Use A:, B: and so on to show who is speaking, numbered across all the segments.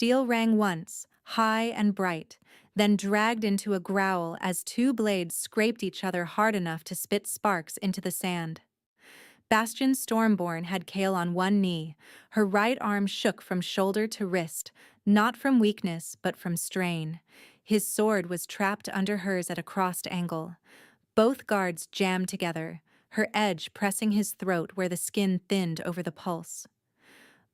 A: steel rang once, high and bright, then dragged into a growl as two blades scraped each other hard enough to spit sparks into the sand. Bastion Stormborn had Kale on one knee. Her right arm shook from shoulder to wrist, not from weakness but from strain. His sword was trapped under hers at a crossed angle. Both guards jammed together, her edge pressing his throat where the skin thinned over the pulse.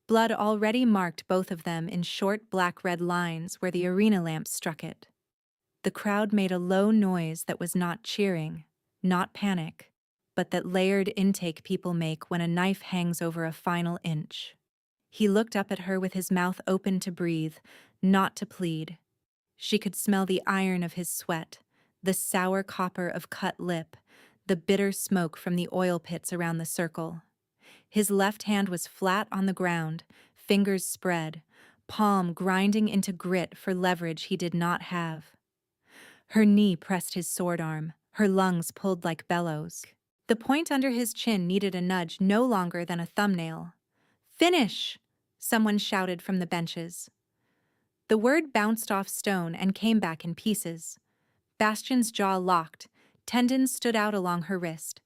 A: Blood already marked both of them in short black-red lines where the arena lamp struck it. The crowd made a low noise that was not cheering, not panic, but that layered intake people make when a knife hangs over a final inch. He looked up at her with his mouth open to breathe, not to plead. She could smell the iron of his sweat, the sour copper of cut lip, the bitter smoke from the oil pits around the circle. His left hand was flat on the ground, fingers spread, palm grinding into grit for leverage he did not have. Her knee pressed his sword arm, her lungs pulled like bellows. The point under his chin needed a nudge no longer than a thumbnail. "Finish!" someone shouted from the benches. The word bounced off stone and came back in pieces. Bastion's jaw locked, tendons stood out along her wrist.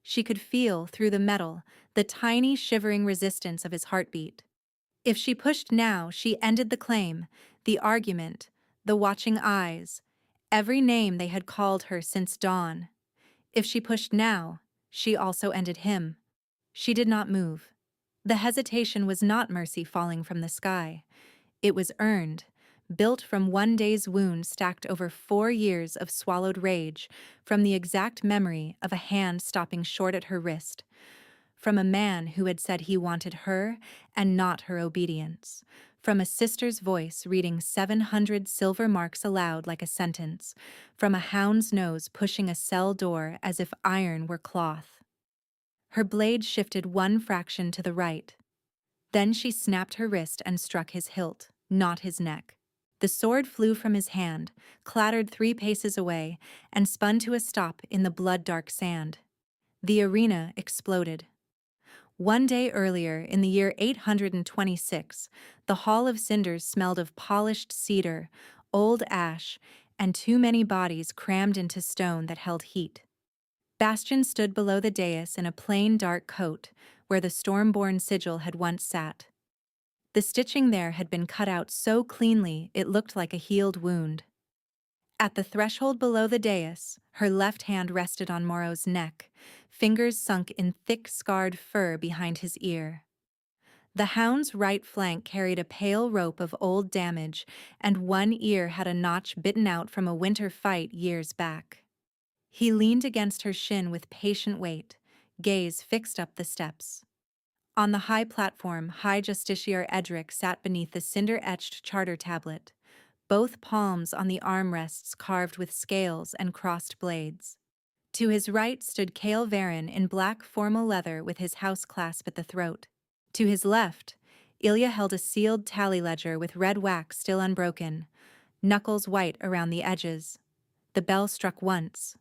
A: She could feel, through the metal, the tiny shivering resistance of his heartbeat. If she pushed now, she ended the claim, the argument, the watching eyes, every name they had called her since dawn. If she pushed now, she also ended him. She did not move. The hesitation was not mercy falling from the sky. It was earned, built from one day's wound stacked over 4 years of swallowed rage, from the exact memory of a hand stopping short at her wrist, from a man who had said he wanted her and not her obedience, from a sister's voice reading 700 silver marks aloud like a sentence, from a hound's nose pushing a cell door as if iron were cloth. Her blade shifted one fraction to the right. Then she snapped her wrist and struck his hilt, not his neck. The sword flew from his hand, clattered 3 paces away, and spun to a stop in the blood-dark sand. The arena exploded. One day earlier, in the year 826, the Hall of Cinders smelled of polished cedar, old ash, and too many bodies crammed into stone that held heat. Bastion stood below the dais in a plain dark coat, where the Stormborn sigil had once sat. The stitching there had been cut out so cleanly it looked like a healed wound. At the threshold below the dais, her left hand rested on Morrow's neck, fingers sunk in thick scarred fur behind his ear. The hound's right flank carried a pale rope of old damage, and one ear had a notch bitten out from a winter fight years back. He leaned against her shin with patient weight, gaze fixed up the steps. On the high platform, High Justiciar Edric sat beneath the cinder-etched charter tablet, both palms on the armrests carved with scales and crossed blades. To his right stood Cale Varen in black formal leather with his house clasp at the throat. To his left, Ilya held a sealed tally ledger with red wax still unbroken, knuckles white around the edges. The bell struck once.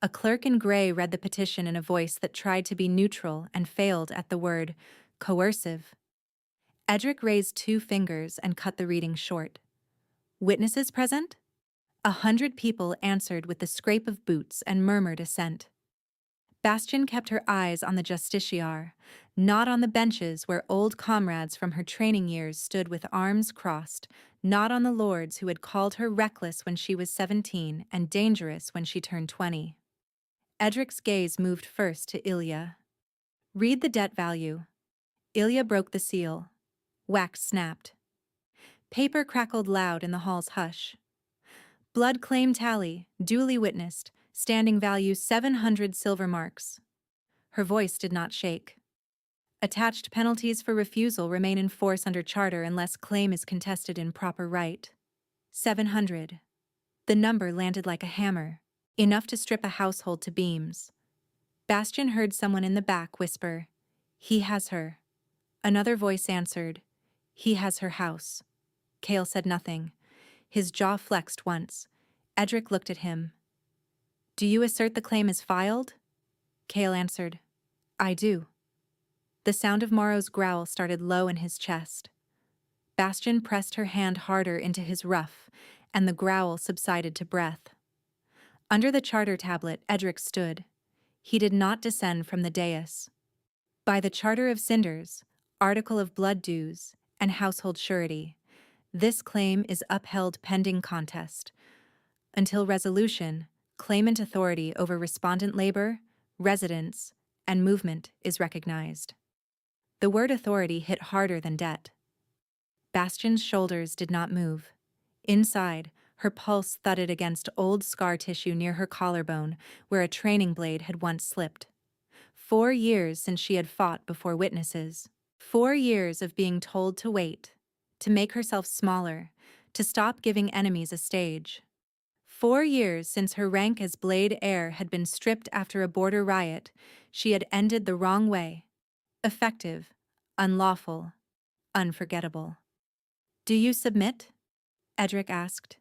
A: A clerk in gray read the petition in a voice that tried to be neutral and failed at the word coercive. Edric raised 2 fingers and cut the reading short. "Witnesses present?" 100 people answered with the scrape of boots and murmured assent. Bastion kept her eyes on the justiciar, not on the benches where old comrades from her training years stood with arms crossed, not on the lords who had called her reckless when she was 17 and dangerous when she turned 20. Edric's gaze moved first to Ilya. "Read the debt value." Ilya broke the seal. Wax snapped. Paper crackled loud in the hall's hush. "Blood claim tally, duly witnessed, standing value 700 silver marks." Her voice did not shake. "Attached penalties for refusal remain in force under charter unless claim is contested in proper right." 700. The number landed like a hammer, enough to strip a household to beams. Bastion heard someone in the back whisper, "He has her." Another voice answered, "He has her house." Cale said nothing. His jaw flexed once. Edric looked at him. "Do you assert the claim is filed?" Cale answered, "I do." The sound of Morrow's growl started low in his chest. Bastion pressed her hand harder into his ruff, and the growl subsided to breath. Under the charter tablet, Edric stood. He did not descend from the dais. By the Charter of Cinders, Article of Blood Dues, and Household Surety, this claim is upheld pending contest. Until resolution, claimant authority over respondent labor, residence, and movement is recognized. The word authority hit harder than debt. Bastion's shoulders did not move. Inside, her pulse thudded against old scar tissue near her collarbone where a training blade had once slipped. 4 years since she had fought before witnesses. 4 years of being told to wait, to make herself smaller, to stop giving enemies a stage. 4 years since her rank as Blade Heir had been stripped after a border riot, she had ended the wrong way. Effective, unlawful, unforgettable. "Do you submit?" Edric asked.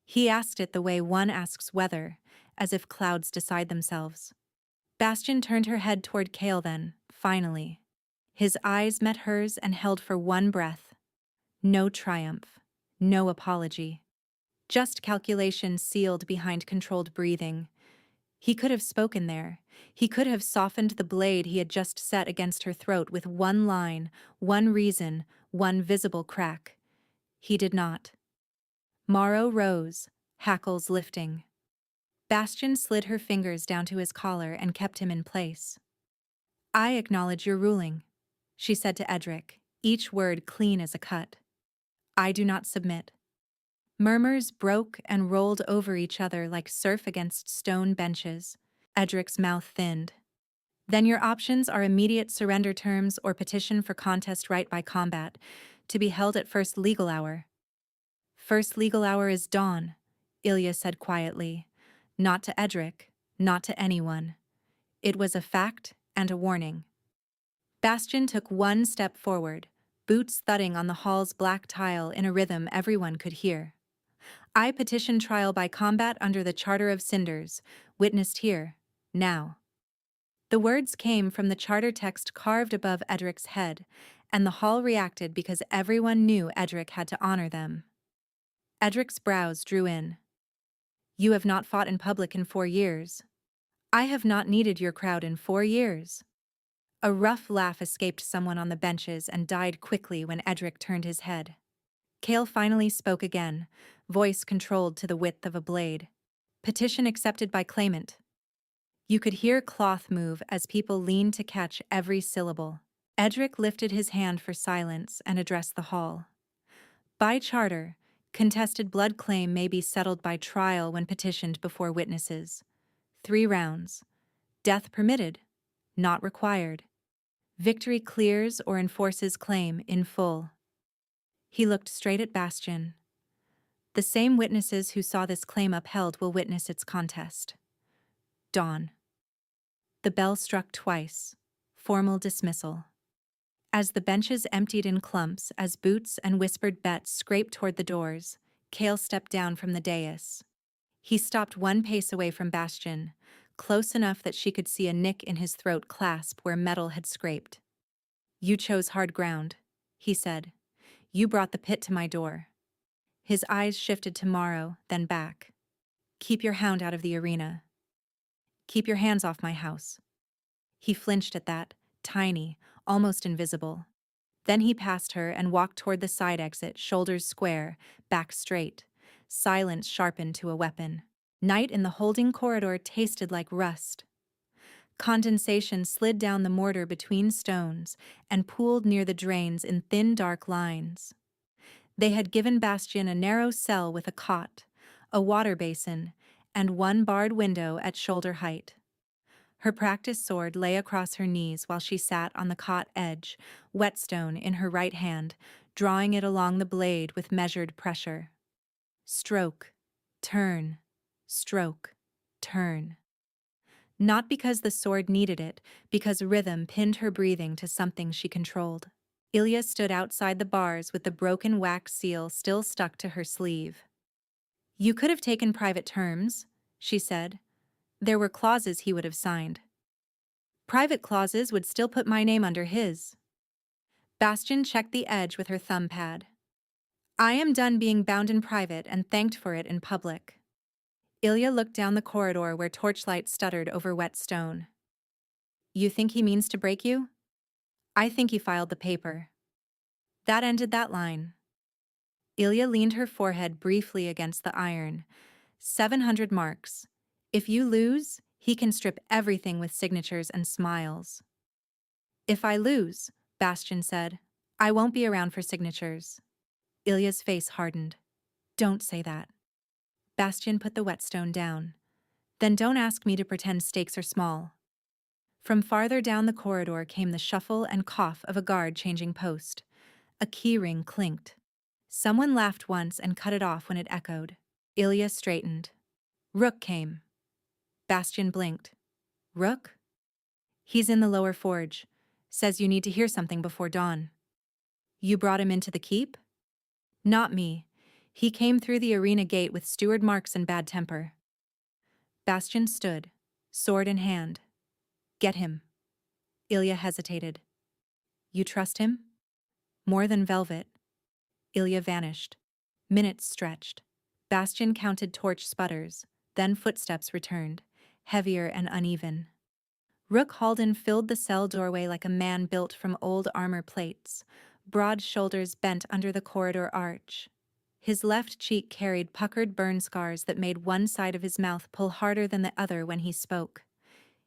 A: He asked it the way one asks weather, as if clouds decide themselves. Bastion turned her head toward Cale then, finally. His eyes met hers and held for one breath. No triumph, no apology. Just calculation sealed behind controlled breathing. He could have spoken there. He could have softened the blade he had just set against her throat with one line, one reason, one visible crack. He did not. Morrow rose, hackles lifting. Bastion slid her fingers down to his collar and kept him in place. "I acknowledge your ruling," she said to Edric, each word clean as a cut. "I do not submit." Murmurs broke and rolled over each other like surf against stone benches. Edric's mouth thinned. "Then your options are immediate surrender terms or petition for contest right by combat, to be held at first legal hour." "First legal hour is dawn," Ilya said quietly. Not to Edric, not to anyone. It was a fact and a warning. Bastion took one step forward, boots thudding on the hall's black tile in a rhythm everyone could hear. "I petition trial by combat under the Charter of Cinders, witnessed here, now." The words came from the charter text carved above Edric's head, and the hall reacted because everyone knew Edric had to honor them. Edric's brows drew in. "You have not fought in public in 4 years. I have not needed your crowd in 4 years." A rough laugh escaped someone on the benches and died quickly when Edric turned his head. Cale finally spoke again, voice controlled to the width of a blade. "Petition accepted by claimant." You could hear cloth move as people leaned to catch every syllable. Edric lifted his hand for silence and addressed the hall. "By charter, contested blood claim may be settled by trial when petitioned before witnesses. 3 rounds. Death permitted, not required. Victory clears or enforces claim in full." He looked straight at Bastion. "The same witnesses who saw this claim upheld will witness its contest." Dawn. The bell struck twice. Formal dismissal. As the benches emptied in clumps as boots and whispered bets scraped toward the doors, Cale stepped down from the dais. He stopped 1 pace away from Bastion, close enough that she could see a nick in his throat clasp where metal had scraped. "You chose hard ground," he said. "You brought the pit to my door." His eyes shifted to Morrow, then back. "Keep your hound out of the arena. Keep your hands off my house." He flinched at that, tiny, almost invisible. Then he passed her and walked toward the side exit, shoulders square, back straight, silence sharpened to a weapon. Night in the holding corridor tasted like rust. Condensation slid down the mortar between stones and pooled near the drains in thin, dark lines. They had given Bastion a narrow cell with a cot, a water basin, and 1 barred window at shoulder height. Her practice sword lay across her knees while she sat on the cot edge, whetstone in her right hand, drawing it along the blade with measured pressure. Stroke, turn, stroke, turn. Not because the sword needed it, because rhythm pinned her breathing to something she controlled. Ilya stood outside the bars with the broken wax seal still stuck to her sleeve. "You could have taken private terms," she said. "There were clauses he would have signed." "Private clauses would still put my name under his." Bastion checked the edge with her thumb pad. I am done being bound in private and thanked for it in public. Ilya looked down the corridor where torchlight stuttered over wet stone. You think he means to break you? I think he filed the paper. That ended that line. Ilya leaned her forehead briefly against the iron. 700 marks. If you lose, he can strip everything with signatures and smiles. If I lose, Bastian said, I won't be around for signatures. Ilya's face hardened. Don't say that. Bastian put the whetstone down. Then don't ask me to pretend stakes are small. From farther down the corridor came the shuffle and cough of a guard changing post. A keyring clinked. Someone laughed once and cut it off when it echoed. Ilya straightened. Rook came. Bastian blinked. Rook? He's in the lower forge. Says you need to hear something before dawn. You brought him into the keep? Not me. He came through the arena gate with Steward Marks and bad temper. Bastian stood, sword in hand. Get him. Ilya hesitated. You trust him? More than velvet. Ilya vanished. Minutes stretched. Bastian counted torch sputters, then footsteps returned, heavier and uneven. Rook Halden filled the cell doorway like a man built from old armor plates, broad shoulders bent under the corridor arch. His left cheek carried puckered burn scars that made one side of his mouth pull harder than the other when he spoke.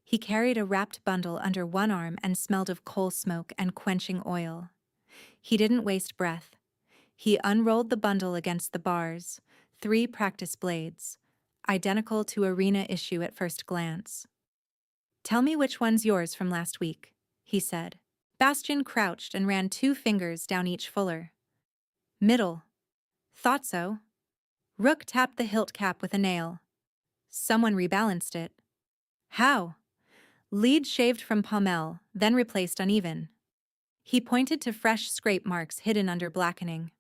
A: He carried a wrapped bundle under one arm and smelled of coal smoke and quenching oil. He didn't waste breath. He unrolled the bundle against the bars, 3 practice blades, identical to arena issue at first glance. Tell me which one's yours from last week, he said. Bastian crouched and ran 2 fingers down each fuller. Middle. Thought so. Rook tapped the hilt cap with a nail. Someone rebalanced it. How? Lead shaved from pommel, then replaced uneven. He pointed to fresh scrape marks hidden under blackening.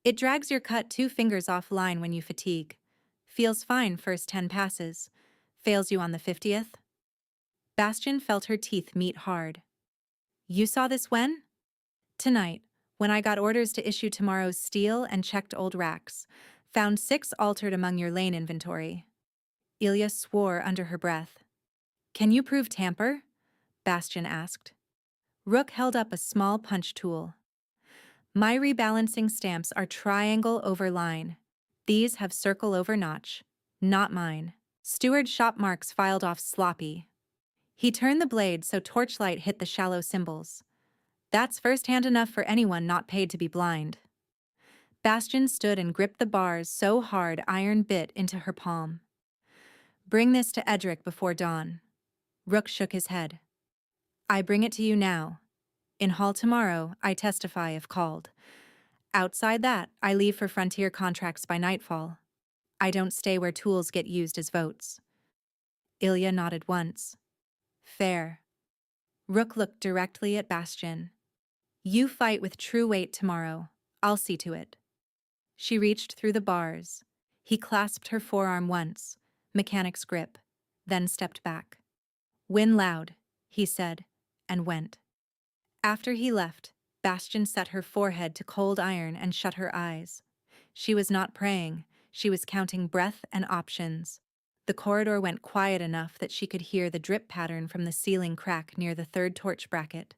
A: It drags your cut 2 fingers offline when you fatigue. Feels fine first 10 passes. Fails you on the 50th. Bastian felt her teeth meet hard. You saw this when? Tonight, when I got orders to issue tomorrow's steel and checked old racks. Found 6 altered among your lane inventory. Ilya swore under her breath. Can you prove tamper? Bastian asked. Rook held up a small punch tool. My rebalancing stamps are triangle over line. These have circle over notch. Not mine. Steward shop marks filed off sloppy. He turned the blade so torchlight hit the shallow symbols. That's first-hand enough for anyone not paid to be blind. Bastian stood and gripped the bars so hard iron bit into her palm. Bring this to Edric before dawn. Rook shook his head. I bring it to you now. In hall tomorrow, I testify if called. Outside that, I leave for frontier contracts by nightfall. I don't stay where tools get used as votes. Ilya nodded once. Fair. Rook looked directly at Bastian. You fight with true weight tomorrow. I'll see to it. She reached through the bars. He clasped her forearm once, mechanic's grip, then stepped back. Win loud, he said, and went. After he left, Bastian set her forehead to cold iron and shut her eyes. She was not praying, she was counting breath and options. The corridor went quiet enough that she could hear the drip pattern from the ceiling crack near the 3rd torch bracket.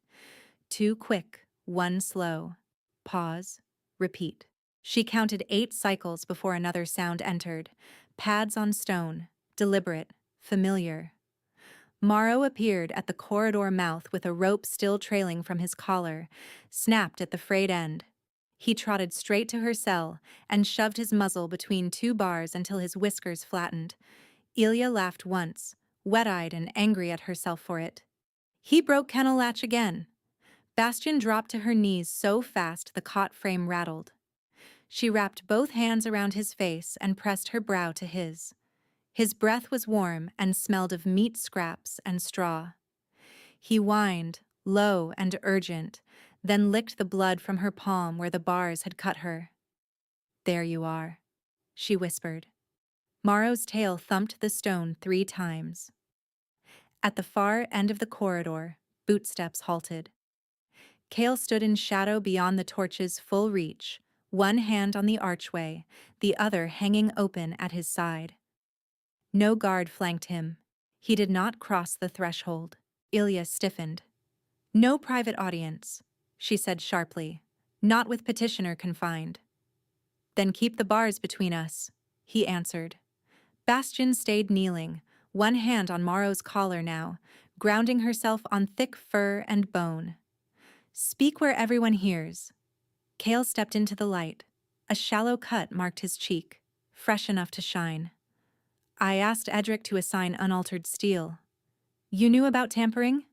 A: 2 quick, 1 slow. Pause. Repeat. She counted 8 cycles before another sound entered. Pads on stone. Deliberate. Familiar. Morrow appeared at the corridor mouth with a rope still trailing from his collar, snapped at the frayed end. He trotted straight to her cell and shoved his muzzle between 2 bars until his whiskers flattened. Ilya laughed once, wet-eyed and angry at herself for it. He broke kennel latch again. Bastian dropped to her knees so fast the cot frame rattled. She wrapped both hands around his face and pressed her brow to his. His breath was warm and smelled of meat scraps and straw. He whined, low and urgent, then licked the blood from her palm where the bars had cut her. There you are, she whispered. Morrow's tail thumped the stone 3 times. At the far end of the corridor, bootsteps halted. Kale stood in shadow beyond the torch's full reach, one hand on the archway, the other hanging open at his side. No guard flanked him. He did not cross the threshold. Ilya stiffened. "No private audience," she said sharply. "Not with petitioner confined." "Then keep the bars between us," he answered. Bastian stayed kneeling, one hand on Maro's collar now, grounding herself on thick fur and bone. "Speak where everyone hears." Kale stepped into the light. A shallow cut marked his cheek, fresh enough to shine. "I asked Edric to assign unaltered steel. You knew about tampering?"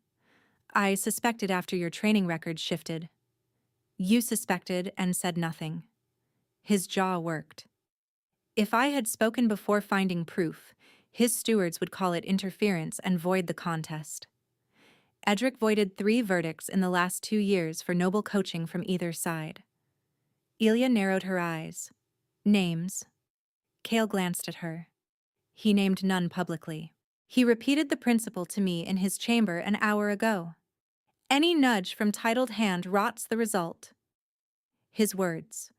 A: "I suspected after your training records shifted." "You suspected and said nothing." His jaw worked. "If I had spoken before finding proof, his stewards would call it interference and void the contest." Edric voided 3 verdicts in the last 2 years for noble coaching from either side. Ilya narrowed her eyes. "Names?" Kale glanced at her. "He named none publicly. He repeated the principle to me in his chamber an hour ago. Any nudge from titled hand rots the result." His words.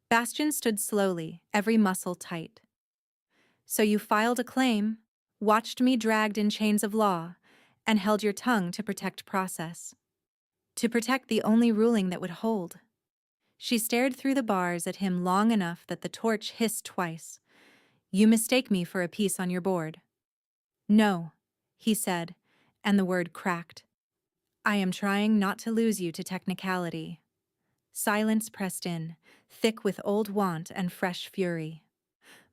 A: Bastian stood slowly, every muscle tight. "So you filed a claim, watched me dragged in chains of law, and held your tongue to protect process. To protect the only ruling that would hold." She stared through the bars at him long enough that the torch hissed twice. "You mistake me for a piece on your board." "No," he said, and the word cracked. "I am trying not to lose you to technicality." Silence pressed in, thick with old want and fresh fury.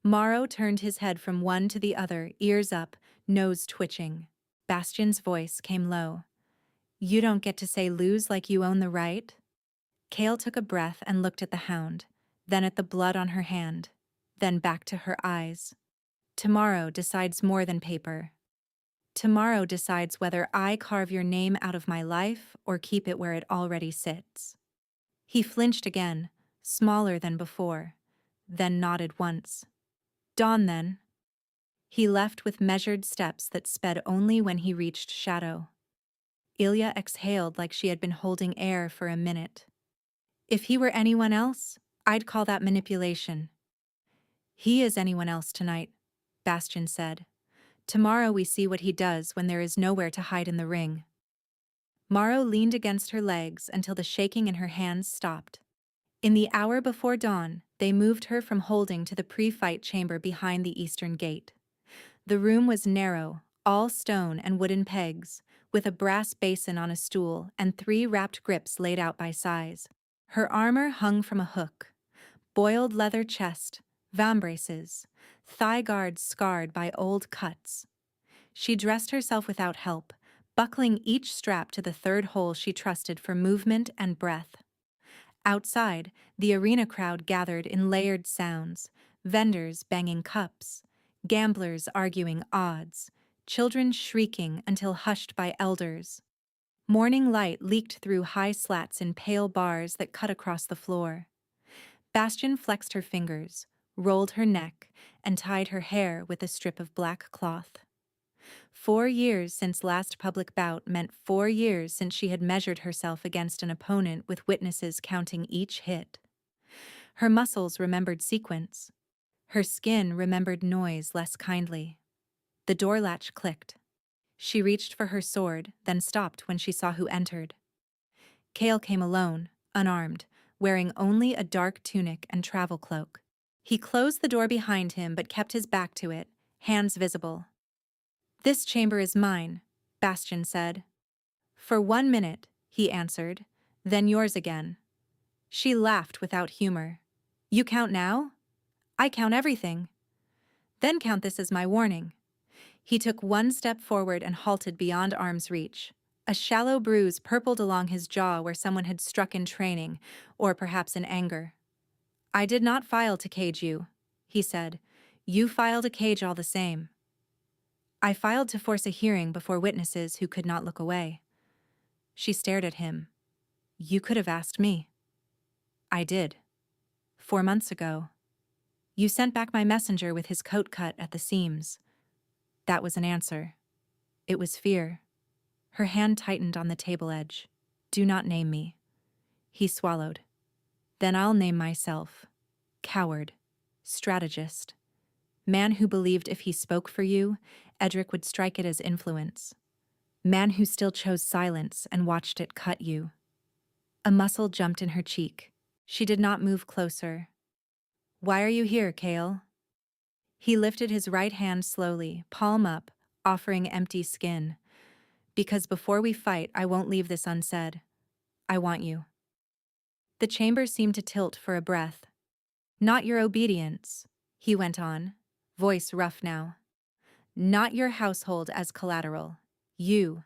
A: Maro turned his head from one to the other, ears up, nose twitching. Bastian's voice came low. "You don't get to say lose like you own the right?" Kale took a breath and looked at the hound, then at the blood on her hand, then back to her eyes. "Tomorrow decides more than paper. Tomorrow decides whether I carve your name out of my life or keep it where it already sits." He flinched again, smaller than before, then nodded once. "Dawn, then." He left with measured steps that sped only when he reached shadow. Ilya exhaled like she had been holding air for a minute. "If he were anyone else, I'd call that manipulation." "He is anyone else tonight," Bastian said. "Tomorrow we see what he does when there is nowhere to hide in the ring." Maro leaned against her legs until the shaking in her hands stopped. In the hour before dawn, they moved her from holding to the pre-fight chamber behind the eastern gate. The room was narrow, all stone and wooden pegs, with a brass basin on a stool and 3 wrapped grips laid out by size. Her armor hung from a hook. Boiled leather chest, vambraces, thigh guards scarred by old cuts. She dressed herself without help, buckling each strap to the 3rd hole she trusted for movement and breath. Outside, the arena crowd gathered in layered sounds, vendors banging cups, gamblers arguing odds, children shrieking until hushed by elders. Morning light leaked through high slats in pale bars that cut across the floor. Bastian flexed her fingers, rolled her neck, and tied her hair with a strip of black cloth. 4 years since last public bout meant 4 years since she had measured herself against an opponent with witnesses counting each hit. Her muscles remembered sequence. Her skin remembered noise less kindly. The door latch clicked. She reached for her sword, then stopped when she saw who entered. Kale came alone, unarmed, wearing only a dark tunic and travel cloak. He closed the door behind him but kept his back to it, hands visible. "This chamber is mine," Bastian said. "For 1 minute," he answered, "then yours again." She laughed without humor. "You count now? I count everything." "Then count this as my warning." He took 1 step forward and halted beyond arm's reach. A shallow bruise purpled along his jaw where someone had struck in training, or perhaps in anger. "I did not file to cage you," he said. "You filed a cage all the same." "I filed to force a hearing before witnesses who could not look away." She stared at him. "You could have asked me." "I did. 4 months ago. You sent back my messenger with his coat cut at the seams." That was an answer. It was fear. Her hand tightened on the table edge. "Do not name me." He swallowed. Then I'll name myself coward, strategist, man who believed if he spoke for you, Edric would strike it as influence. Man who still chose silence and watched it cut you. A muscle jumped in her cheek. She did not move closer. Why are you here, Kale? He lifted his right hand slowly, palm up, offering empty skin. Because before we fight, I won't leave this unsaid. I want you. The chamber seemed to tilt for a breath. Not your obedience, he went on, voice rough now. Not your household as collateral. You.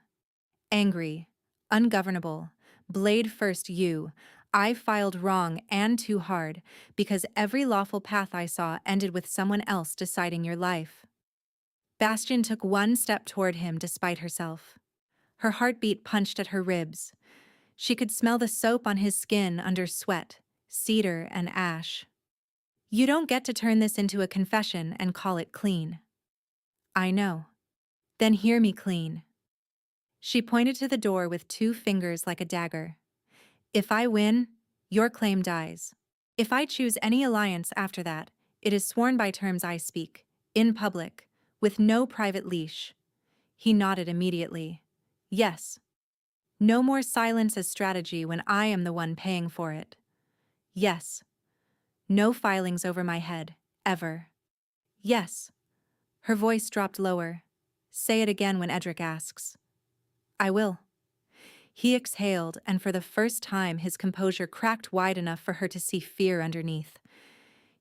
A: Angry, ungovernable, blade first you. I filed wrong and too hard because every lawful path I saw ended with someone else deciding your life. Bastion took one step toward him despite herself. Her heartbeat punched at her ribs. She could smell the soap on his skin under sweat, cedar and ash. You don't get to turn this into a confession and call it clean. I know. Then hear me clean. She pointed to the door with 2 fingers like a dagger. If I win, your claim dies. If I choose any alliance after that, it is sworn by terms I speak, in public, with no private leash. He nodded immediately. Yes. No more silence as strategy when I am the one paying for it. Yes. No filings over my head, ever. Yes. Her voice dropped lower. Say it again when Edric asks. I will. He exhaled, and for the first time his composure cracked wide enough for her to see fear underneath.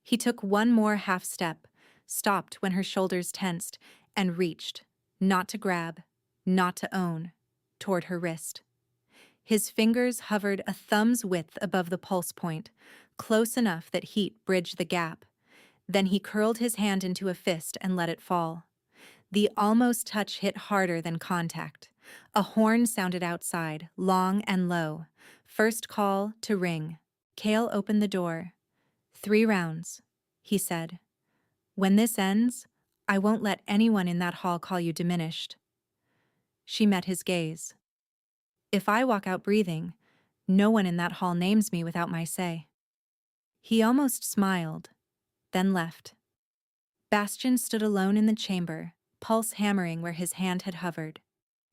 A: He took one more half step, stopped when her shoulders tensed, and reached, not to grab, not to own, toward her wrist. His fingers hovered a thumb's width above the pulse point, close enough that heat bridged the gap. Then he curled his hand into a fist and let it fall. The almost touch hit harder than contact. A horn sounded outside, long and low. First call to ring. Kale opened the door. 3 rounds, he said. When this ends, I won't let anyone in that hall call you diminished. She met his gaze. If I walk out breathing, no one in that hall names me without my say. He almost smiled, then left. Bastion stood alone in the chamber, pulse hammering where his hand had hovered.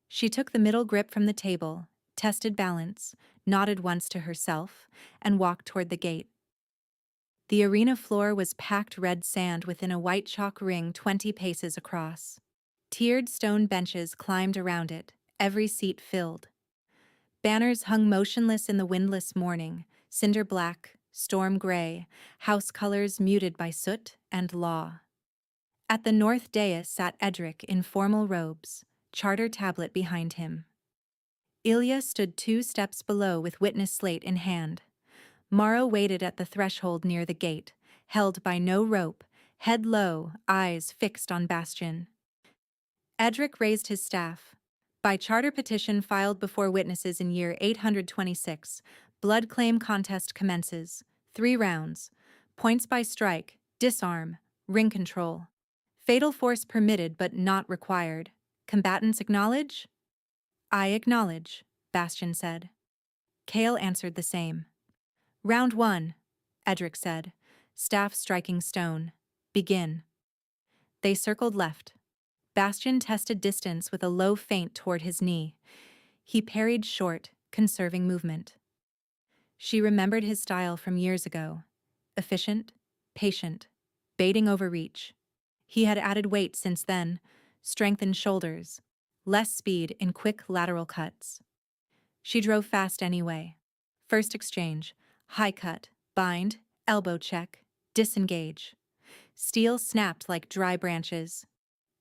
A: She took the middle grip from the table, tested balance, nodded once to herself, and walked toward the gate. The arena floor was packed red sand within a white chalk ring 20 paces across. Tiered stone benches climbed around it, every seat filled. Banners hung motionless in the windless morning, cinder black, storm gray, house colors muted by soot and law. At the north dais sat Edric in formal robes, charter tablet behind him. Ilya stood 2 steps below with witness slate in hand. Mara waited at the threshold near the gate, held by no rope, head low, eyes fixed on Bastion. Edric raised his staff. By charter petition filed before witnesses in year 826, blood claim contest commences. 3 rounds. Points by strike, disarm, ring control. Fatal force permitted but not required. Combatants acknowledge? I acknowledge, Bastion said. Kale answered the same. Round 1, Edric said, staff striking stone. Begin. They circled left. Bastion tested distance with a low feint toward his knee. He parried short, conserving movement. She remembered his style from years ago. Efficient, patient, baiting overreach. He had added weight since then, strengthened shoulders, less speed in quick lateral cuts. She drove fast anyway. First exchange, high cut, bind, elbow check, disengage. Steel snapped like dry branches.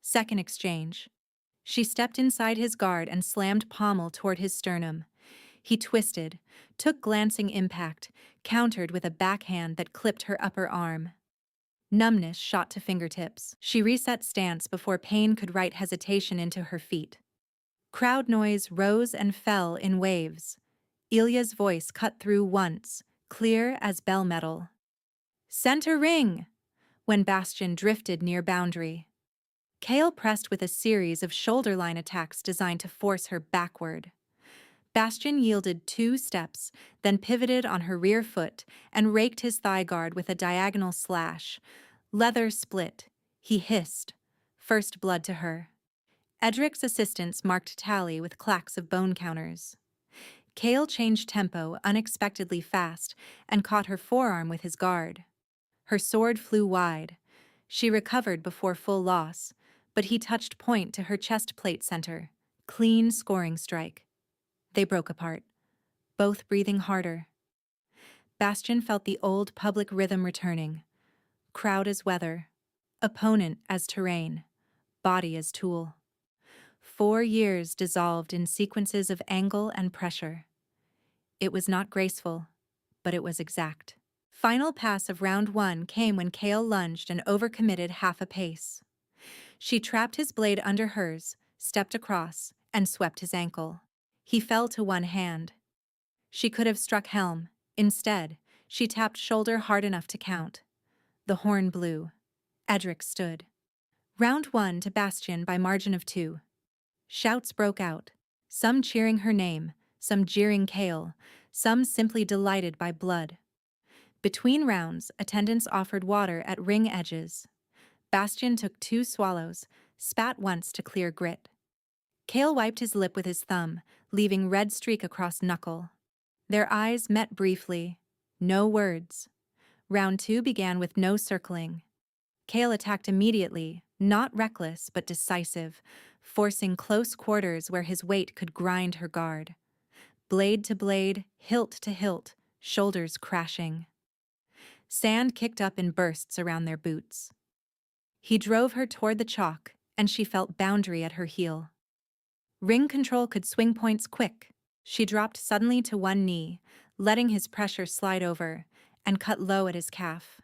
A: Second exchange. She stepped inside his guard and slammed pommel toward his sternum. He twisted, took glancing impact, countered with a backhand that clipped her upper arm. Numbness shot to fingertips. She reset stance before pain could write hesitation into her feet. Crowd noise rose and fell in waves. Ilya's voice cut through once, clear as bell metal. Center ring! When Bastion drifted near boundary. Kale pressed with a series of shoulder line attacks designed to force her backward. Bastion yielded 2 steps, then pivoted on her rear foot and raked his thigh guard with a diagonal slash. Leather split. He hissed. First blood to her. Edric's assistants marked tally with clacks of bone counters. Kale changed tempo unexpectedly fast and caught her forearm with his guard. Her sword flew wide. She recovered before full loss, but he touched point to her chest plate center. Clean scoring strike. They broke apart, both breathing harder. Bastion felt the old public rhythm returning. Crowd as weather, opponent as terrain, body as tool. 4 years dissolved in sequences of angle and pressure. It was not graceful, but it was exact. Final pass of round 1 came when Kale lunged and overcommitted half a pace. She trapped his blade under hers, stepped across, and swept his ankle. He fell to one hand. She could have struck helm. Instead, she tapped shoulder hard enough to count. The horn blew. Edric stood. Round 1 to Bastion by margin of 2. Shouts broke out, some cheering her name, some jeering Kale, some simply delighted by blood. Between rounds, attendants offered water at ring edges. Bastion took 2 swallows, spat once to clear grit. Kale wiped his lip with his thumb, leaving red streak across knuckle. Their eyes met briefly. No words. Round 2 began with no circling. Kale attacked immediately, not reckless but decisive, forcing close quarters where his weight could grind her guard. Blade to blade, hilt to hilt, shoulders crashing. Sand kicked up in bursts around their boots. He drove her toward the chalk, and she felt boundary at her heel. Ring control could swing points quick. She dropped suddenly to one knee, letting his pressure slide over, and cut low at his calf.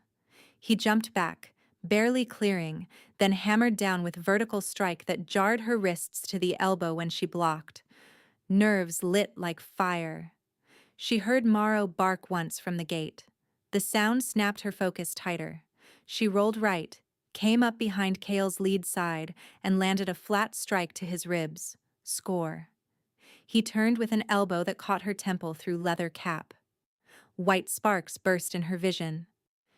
A: He jumped back, barely clearing, then hammered down with vertical strike that jarred her wrists to the elbow when she blocked. Nerves lit like fire. She heard Morrow bark once from the gate. The sound snapped her focus tighter. She rolled right, came up behind Kale's lead side, and landed a flat strike to his ribs. Score. He turned with an elbow that caught her temple through leather cap. White sparks burst in her vision.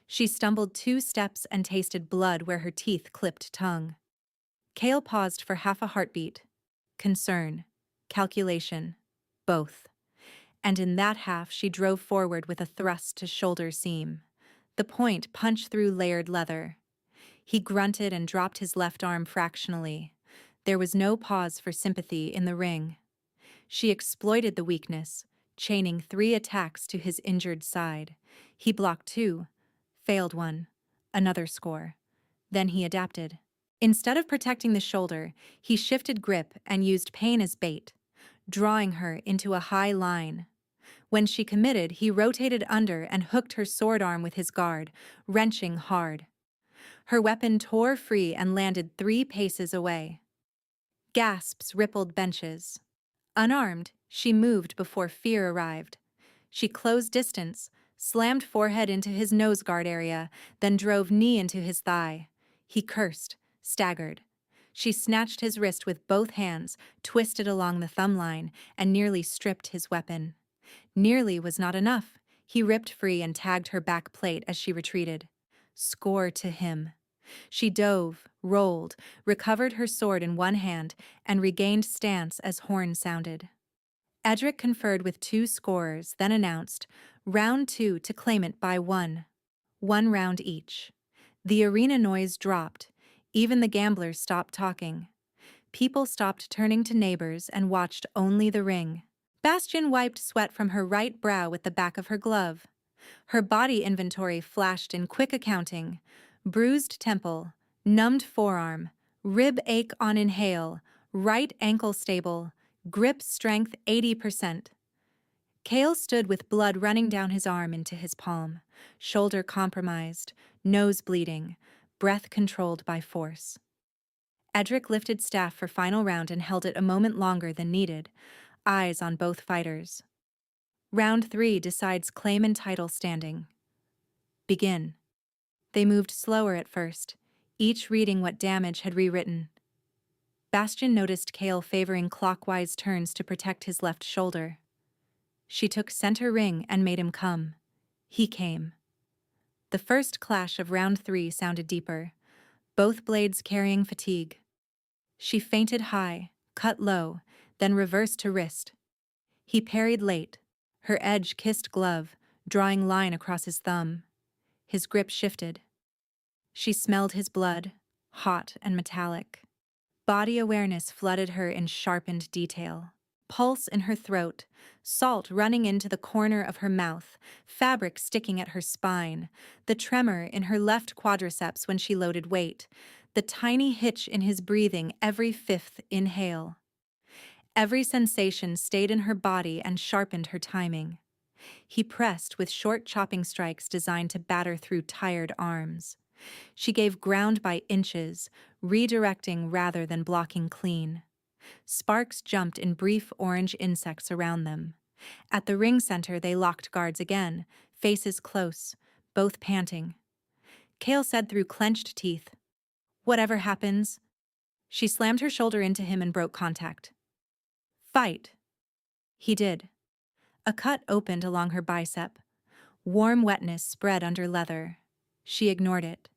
A: She stumbled 2 steps and tasted blood where her teeth clipped tongue. Kale paused for half a heartbeat. Concern. Calculation. Both. And in that half she drove forward with a thrust to shoulder seam. The point punched through layered leather. He grunted and dropped his left arm fractionally. There was no pause for sympathy in the ring. She exploited the weakness, chaining 3 attacks to his injured side. He blocked 2, failed 1, another score. Then he adapted. Instead of protecting the shoulder, he shifted grip and used pain as bait, drawing her into a high line. When she committed, he rotated under and hooked her sword arm with his guard, wrenching hard. Her weapon tore free and landed 3 paces away. Gasps rippled benches. Unarmed, she moved before fear arrived. She closed distance, slammed forehead into his nose guard area, then drove knee into his thigh. He cursed, staggered. She snatched his wrist with both hands, twisted along the thumb line, and nearly stripped his weapon. Nearly was not enough. He ripped free and tagged her back plate as she retreated. Score to him. She dove, rolled, recovered her sword in one hand, and regained stance as horn sounded. Edric conferred with 2 scorers, then announced, round 2 to claimant by 1. 1 round each. The arena noise dropped. Even the gamblers stopped talking. People stopped turning to neighbors and watched only the ring. Bastion wiped sweat from her right brow with the back of her glove. Her body inventory flashed in quick accounting. Bruised temple, numbed forearm, rib ache on inhale, right ankle stable, grip strength 80%. Kale stood with blood running down his arm into his palm, shoulder compromised, nose bleeding, breath controlled by force. Edric lifted staff for final round and held it a moment longer than needed, eyes on both fighters. Round 3 decides claim and title standing. Begin. They moved slower at first, each reading what damage had rewritten. Bastion noticed Kale favoring clockwise turns to protect his left shoulder. She took center ring and made him come. He came. The first clash of round 3 sounded deeper, both blades carrying fatigue. She feinted high, cut low, then reversed to wrist. He parried late, her edge kissed glove, drawing line across his thumb. His grip shifted. She smelled his blood, hot and metallic. Body awareness flooded her in sharpened detail. Pulse in her throat, salt running into the corner of her mouth, fabric sticking at her spine, the tremor in her left quadriceps when she loaded weight, the tiny hitch in his breathing every 5th inhale. Every sensation stayed in her body and sharpened her timing. He pressed with short chopping strikes designed to batter through tired arms. She gave ground by inches, redirecting rather than blocking clean. Sparks jumped in brief orange insects around them. At the ring center, they locked guards again, faces close, both panting. Kale said through clenched teeth, "Whatever happens." She slammed her shoulder into him and broke contact. "Fight." He did. A cut opened along her bicep. Warm wetness spread under leather. She ignored it.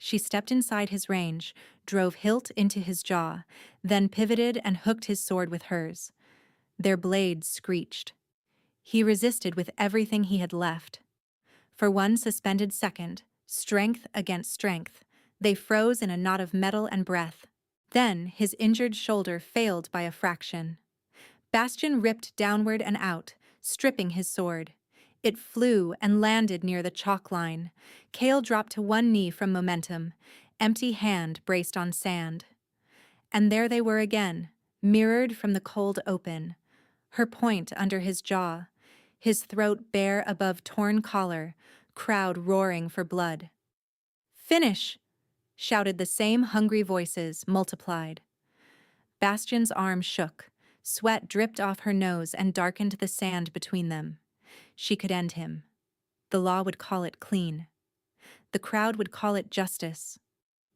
A: She stepped inside his range, drove hilt into his jaw, then pivoted and hooked his sword with hers. Their blades screeched. He resisted with everything he had left. For one suspended second, strength against strength, they froze in a knot of metal and breath. Then his injured shoulder failed by a fraction. Bastion ripped downward and out, stripping his sword. It flew and landed near the chalk line. Kale dropped to one knee from momentum, empty hand braced on sand. And there they were again, mirrored from the cold open. Her point under his jaw, his throat bare above torn collar, crowd roaring for blood. "Finish!" shouted the same hungry voices, multiplied. Bastion's arm shook. Sweat dripped off her nose and darkened the sand between them. She could end him. The law would call it clean. The crowd would call it justice.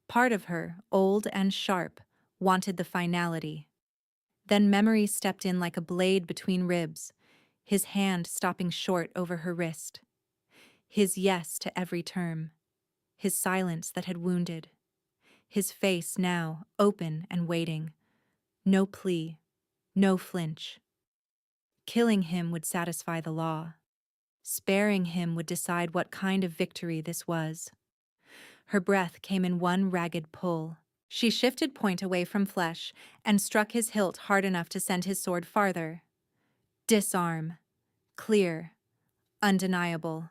A: Part of her, old and sharp, wanted the finality. Then memory stepped in like a blade between ribs, his hand stopping short over her wrist. His yes to every term. His silence that had wounded. His face now, open and waiting. No plea. No flinch. Killing him would satisfy the law. Sparing him would decide what kind of victory this was. Her breath came in one ragged pull. She shifted point away from flesh and struck his hilt hard enough to send his sword farther. Disarm. Clear. Undeniable.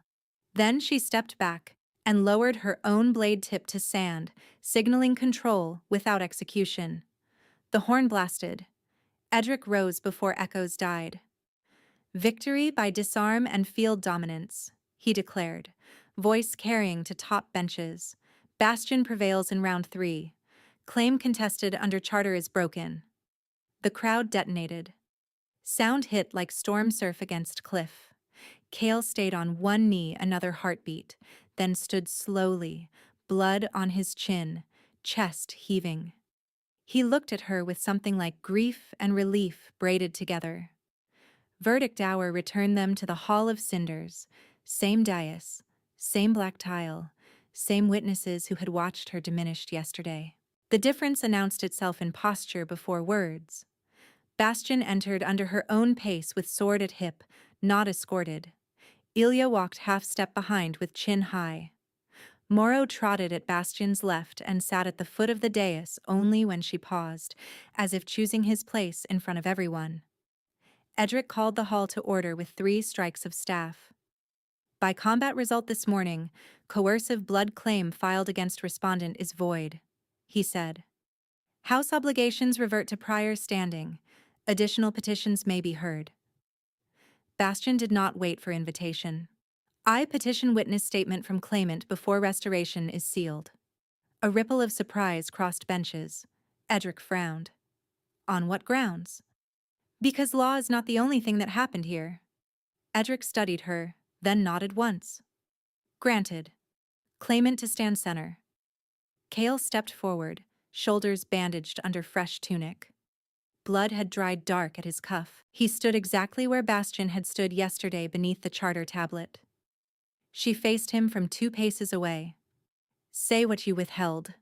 A: Then she stepped back and lowered her own blade tip to sand, signaling control without execution. The horn blasted. Edric rose before echoes died. "Victory by disarm and field dominance," he declared, voice carrying to top benches. "Bastion prevails in round 3. Claim contested under charter is broken." The crowd detonated. Sound hit like storm surf against cliff. Kale stayed on one knee another heartbeat, then stood slowly, blood on his chin, chest heaving. He looked at her with something like grief and relief braided together. Verdict hour returned them to the Hall of Cinders, same dais, same black tile, same witnesses who had watched her diminished yesterday. The difference announced itself in posture before words. Bastion entered under her own pace with sword at hip, not escorted. Ilya walked half-step behind with chin high. Moro trotted at Bastion's left and sat at the foot of the dais only when she paused, as if choosing his place in front of everyone. Edric called the hall to order with 3 strikes of staff. "By combat result this morning, coercive blood claim filed against respondent is void," he said. "House obligations revert to prior standing. Additional petitions may be heard." Bastion did not wait for invitation. "I petition witness statement from claimant before restoration is sealed." A ripple of surprise crossed benches. Edric frowned. "On what grounds?" "Because law is not the only thing that happened here." Edric studied her, then nodded once. "Granted." Claimant to stand center. Kale stepped forward, shoulders bandaged under fresh tunic. Blood had dried dark at his cuff. He stood exactly where Bastian had stood yesterday beneath the charter tablet. She faced him from 2 paces away. "Say what you withheld."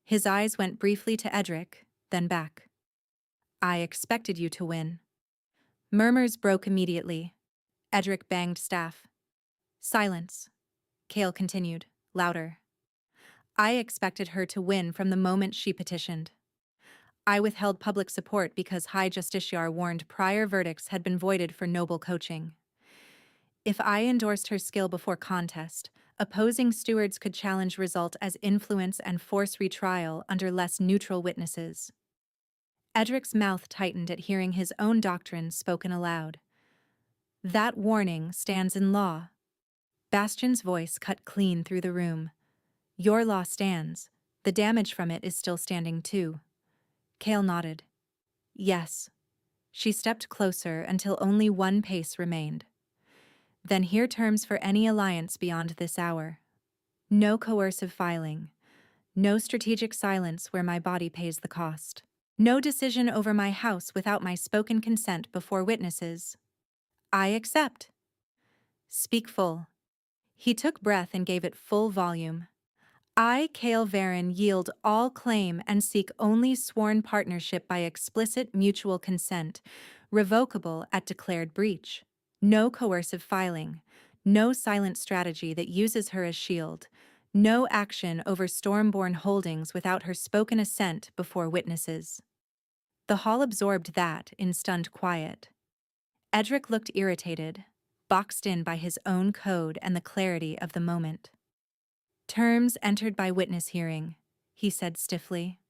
A: His eyes went briefly to Edric, then back. "I expected you to win." Murmurs broke immediately. Edric banged staff. "Silence," Cale continued, louder. "I expected her to win from the moment she petitioned. I withheld public support because High Justiciar warned prior verdicts had been voided for noble coaching. If I endorsed her skill before contest, opposing stewards could challenge result as influence and force retrial under less neutral witnesses." Edric's mouth tightened at hearing his own doctrine spoken aloud. "That warning stands in law." Bastian's voice cut clean through the room. "Your law stands. The damage from it is still standing too." Cale nodded. "Yes." She stepped closer until only 1 pace remained. "Then hear terms for any alliance beyond this hour. No coercive filing. No strategic silence where my body pays the cost. No decision over my house without my spoken consent before witnesses." "I accept." "Speak full." He took breath and gave it full volume. "I, Cale Varen, yield all claim and seek only sworn partnership by explicit mutual consent, revocable at declared breach. No coercive filing. No silent strategy that uses her as shield. No action over Stormborn holdings without her spoken assent before witnesses." The hall absorbed that in stunned quiet. Edric looked irritated, boxed in by his own code and the clarity of the moment. "Terms entered by witness hearing," he said stiffly.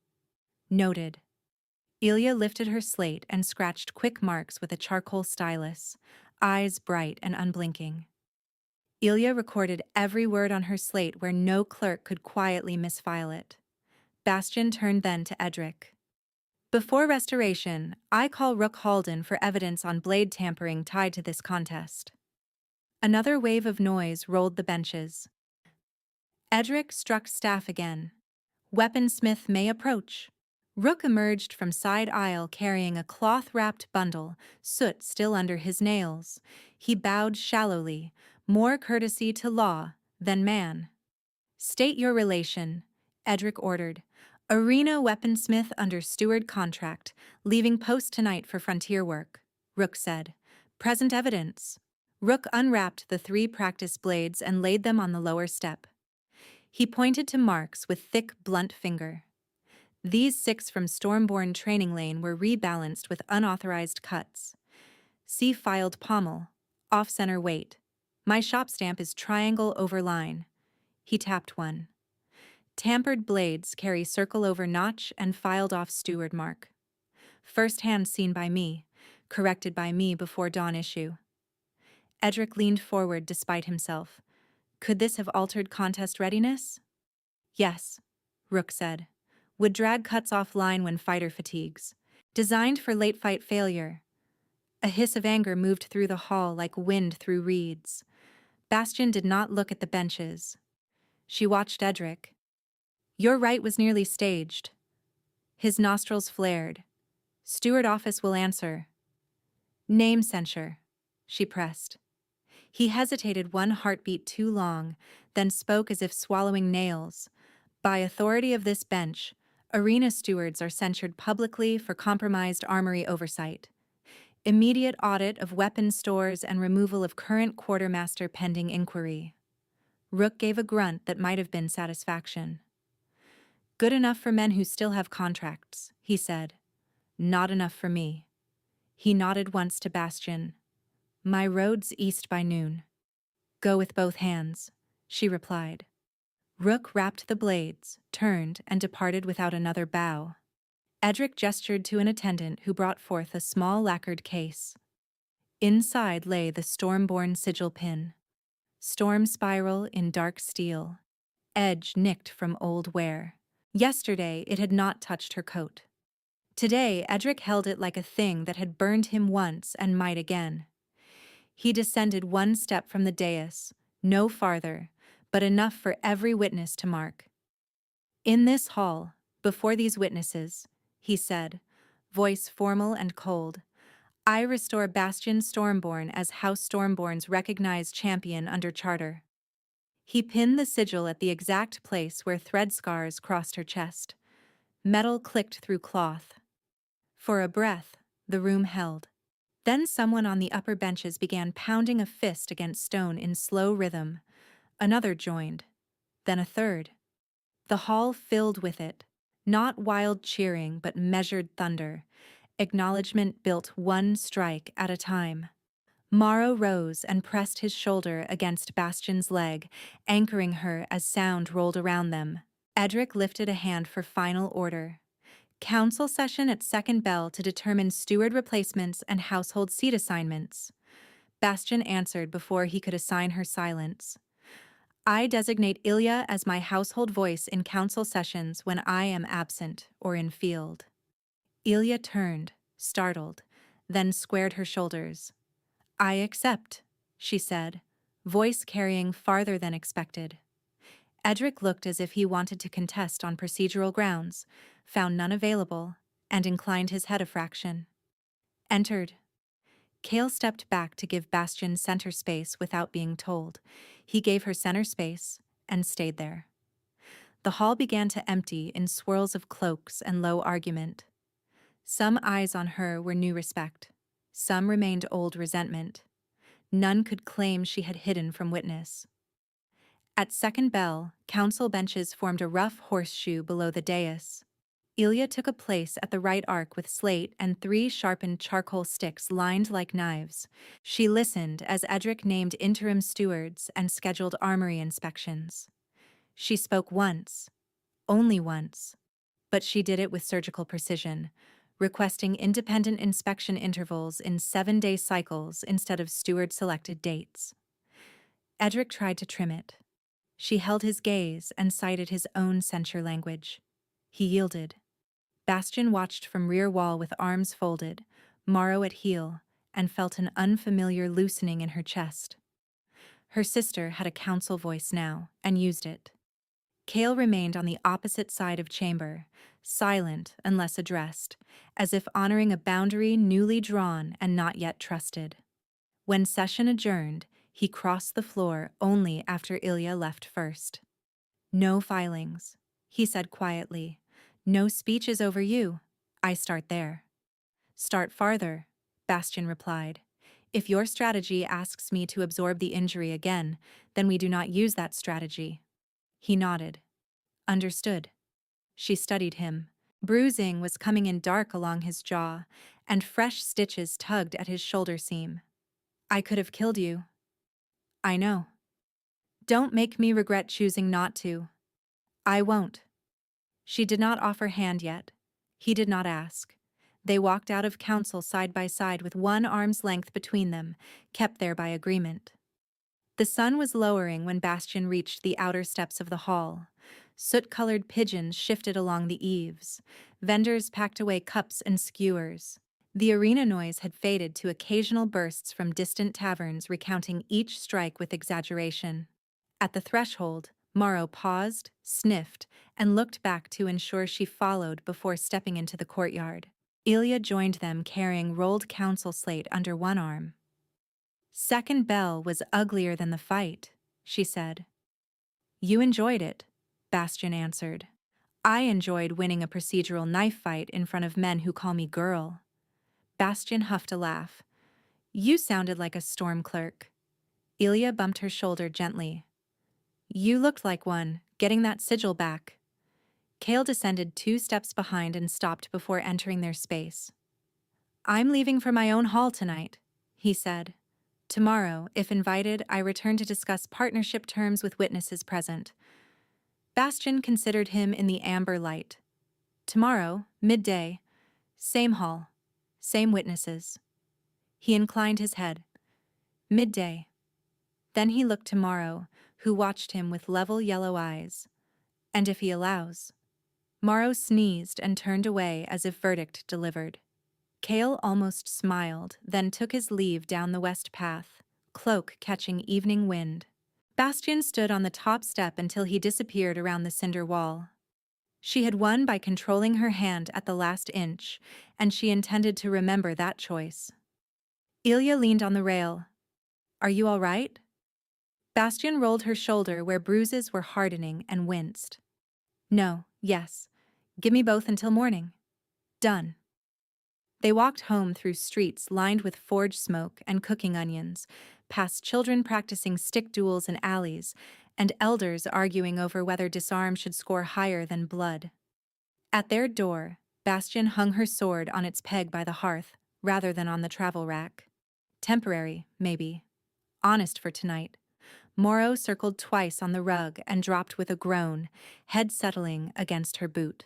A: "Noted." Ilya lifted her slate and scratched quick marks with a charcoal stylus, eyes bright and unblinking. Ilya recorded every word on her slate where no clerk could quietly misfile it. Bastian turned then to Edric. "Before restoration, I call Rook Halden for evidence on blade tampering tied to this contest." Another wave of noise rolled the benches. Edric struck staff again. "Weaponsmith may approach." Rook emerged from side aisle carrying a cloth-wrapped bundle, soot still under his nails. He bowed shallowly, more courtesy to law than man. "State your relation," Edric ordered. "Arena weaponsmith under steward contract, leaving post tonight for frontier work," Rook said. "Present evidence." Rook unwrapped the 3 practice blades and laid them on the lower step. He pointed to marks with thick, blunt finger. These 6 from Stormborn training lane were rebalanced with unauthorized cuts. "See filed pommel, off-center weight. My shop stamp is triangle over line." He tapped one. "Tampered blades carry circle over notch and filed off steward mark. First hand seen by me, corrected by me before dawn issue." Edric leaned forward despite himself. Could this have altered contest readiness? "Yes," Rook said. "Would drag cuts offline when fighter fatigues. Designed for late fight failure." A hiss of anger moved through the hall like wind through reeds. Bastian did not look at the benches. She watched Edric. "Your right was nearly staged." His nostrils flared. "Steward office will answer." "Name censure," she pressed. He hesitated 1 heartbeat too long, then spoke as if swallowing nails. "By authority of this bench, arena stewards are censured publicly for compromised armory oversight. Immediate audit of weapon stores and removal of current quartermaster pending inquiry." Rook gave a grunt that might have been satisfaction. "Good enough for men who still have contracts," he said. "Not enough for me." He nodded once to Bastian. "My road's east by noon." "Go with both hands," she replied. Rook wrapped the blades, turned, and departed without another bow. Edric gestured to an attendant who brought forth a small lacquered case. Inside lay the Stormborn sigil pin. Storm spiral in dark steel. Edge nicked from old wear. Yesterday it had not touched her coat. Today Edric held it like a thing that had burned him once and might again. He descended 1 step from the dais, no farther, but enough for every witness to mark. In this hall, Before these witnesses, he said, voice formal and cold, I restore Bastion Stormborn as House Stormborn's recognized champion under charter. He pinned the sigil at the exact place where thread scars crossed her chest. Metal clicked through cloth. For a breath, the room held. Then someone on the upper benches began pounding a fist against stone in slow rhythm. Another joined. Then a third. The hall filled with it. Not wild cheering, but measured thunder. Acknowledgement built one strike at a time. Morrow rose and pressed his shoulder against Bastion's leg, anchoring her as sound rolled around them. Edric lifted a hand for final order. Council session at second bell to determine steward replacements and household seat assignments. Bastion answered before he could assign her silence. I designate Ilya as my household voice in council sessions when I am absent or in field. Ilya turned, startled, then squared her shoulders. I accept, she said, voice carrying farther than expected. Edric looked as if he wanted to contest on procedural grounds, found none available, and inclined his head a fraction. Entered. Kale stepped back to give Bastion center space without being told. He gave her center space and stayed there. The hall began to empty in swirls of cloaks and low argument. Some eyes on her were new respect. Some remained old resentment. None could claim she had hidden from witness. At second bell, council benches formed a rough horseshoe below the dais. Ilya took a place at the right arc with slate and 3 sharpened charcoal sticks lined like knives. She listened as Edric named interim stewards and scheduled armory inspections. She spoke once, only once, but she did it with surgical precision, requesting independent inspection intervals in 7-day cycles instead of steward-selected dates. Edric tried to trim it. She held his gaze and cited his own censure language. He yielded. Bastion watched from rear wall with arms folded, Morrow at heel, and felt an unfamiliar loosening in her chest. Her sister had a council voice now, and used it. Kale remained on the opposite side of chamber, silent unless addressed, as if honoring a boundary newly drawn and not yet trusted. When session adjourned, he crossed the floor only after Ilya left first. No filings, he said quietly. No speeches over you. I start there. Start farther, Bastion replied. If your strategy asks me to absorb the injury again, then we do not use that strategy. He nodded. Understood. She studied him. Bruising was coming in dark along his jaw, and fresh stitches tugged at his shoulder seam. I could have killed you. I know. Don't make me regret choosing not to. I won't. She did not offer hand yet. He did not ask. They walked out of council side by side with 1 arm's length between them, kept there by agreement. The sun was lowering when Bastion reached the outer steps of the hall. Soot-colored pigeons shifted along the eaves. Vendors packed away cups and skewers. The arena noise had faded to occasional bursts from distant taverns recounting each strike with exaggeration. At the threshold, Morrow paused, sniffed, and looked back to ensure she followed before stepping into the courtyard. Ilya joined them carrying rolled council slate under one arm. Second bell was uglier than the fight, she said. You enjoyed it, Bastion answered. I enjoyed winning a procedural knife fight in front of men who call me girl. Bastion huffed a laugh. You sounded like a storm clerk. Ilya bumped her shoulder gently. You looked like one, getting that sigil back. Kale descended 2 steps behind and stopped before entering their space. I'm leaving for my own hall tonight, he said. Tomorrow, if invited, I return to discuss partnership terms with witnesses present. Bastion considered him in the amber light. Tomorrow, midday, same hall, same witnesses. He inclined his head. Midday. Then he looked to Morrow, who watched him with level yellow eyes. And if he allows. Morrow sneezed and turned away as if verdict delivered. Kale almost smiled, then took his leave down the west path, cloak catching evening wind. Bastion stood on the top step until he disappeared around the cinder wall. She had won by controlling her hand at the last inch, and she intended to remember that choice. Ilya leaned on the rail. Are you all right? Bastian rolled her shoulder where bruises were hardening and winced. No, yes. Give me both until morning. Done. They walked home through streets lined with forge smoke and cooking onions, past children practicing stick duels in alleys, and elders arguing over whether disarm should score higher than blood. At their door, Bastian hung her sword on its peg by the hearth, rather than on the travel rack. Temporary, maybe. Honest for tonight. Moro circled twice on the rug and dropped with a groan, head settling against her boot.